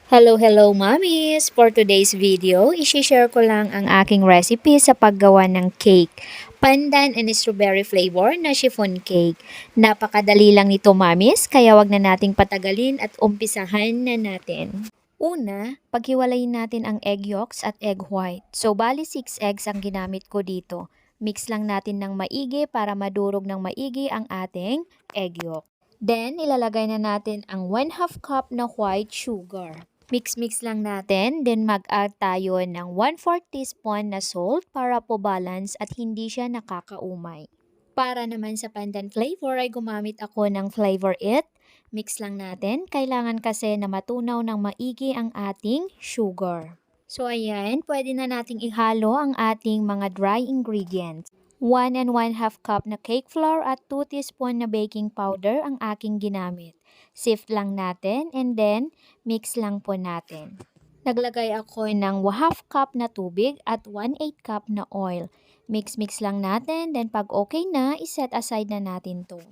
Hello, mommies! For today's video, isi-share ko lang ang aking recipe sa paggawa ng cake. Pandan and strawberry flavor na chiffon cake. Napakadali lang nito, mommies, kaya wag na nating patagalin at umpisahan na natin. Una, paghiwalayin natin ang egg yolks at egg white. So, bali 6 eggs ang ginamit ko dito. Mix lang natin ng maigi para madurog ng maigi ang ating egg yolk. Then, ilalagay na natin ang 1/2 cup na white sugar. Mix lang natin, then mag-add tayo ng 1/4 teaspoon na salt para po balance at hindi siya nakakaumay. Para naman sa pandan flavor ay gumamit ako ng Flavor It. Mix lang natin, kailangan kasi na matunaw ng maigi ang ating sugar. So ayan, pwede na nating ihalo ang ating mga dry ingredients. 1 and 1/2 cup na cake flour at 2 teaspoon na baking powder ang aking ginamit. Sift lang natin and then mix lang po natin. Naglagay ako ng 1/2 cup na tubig at 1/8 cup na oil. Mix lang natin, then pag okay na, iset aside na natin to.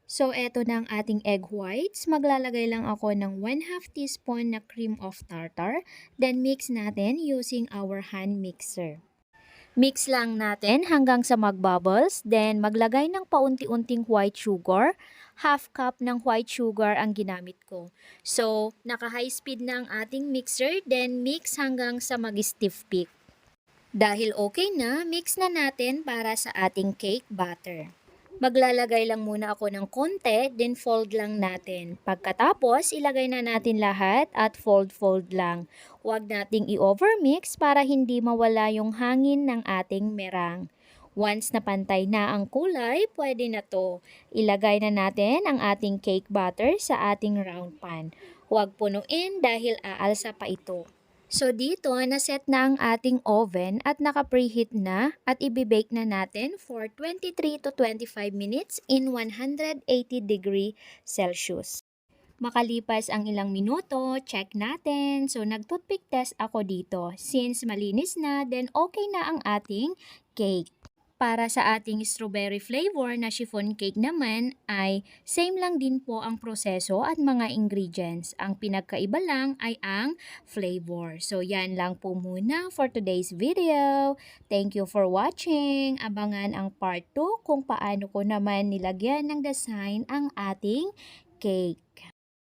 So, eto na ang ating egg whites. Maglalagay lang ako ng 1/2 teaspoon na cream of tartar. Then mix natin using our hand mixer. Mix lang natin hanggang sa mag-bubbles. Then, maglagay ng paunti-unting white sugar. 1/2 cup ng white sugar ang ginamit ko. So, naka-high speed na ang ating mixer. Then, mix hanggang sa mag-stiff peak. Dahil okay na, mix na natin para sa ating cake batter. Maglalagay lang muna ako ng konti, then fold lang natin. Pagkatapos, ilagay na natin lahat at fold lang. Huwag nating i-overmix para hindi mawala yung hangin ng ating merang. Once na pantay na ang kulay, pwede na to. Ilagay na natin ang ating cake batter sa ating round pan. Huwag punuin dahil aalsa pa ito. So dito, naset na ang ating oven at naka-preheat na at ibibake na natin for 23 to 25 minutes in 180 degree Celsius. Makalipas ang ilang minuto, check natin. So nag-toothpick test ako dito. Since malinis na, then okay na ang ating cake. Para sa ating strawberry flavor na chiffon cake naman ay same lang din po ang proseso at mga ingredients. Ang pinagkaiba lang ay ang flavor. So yan lang po muna for today's video. Thank you for watching. Abangan ang part 2 kung paano ko naman nilagyan ng design ang ating cake.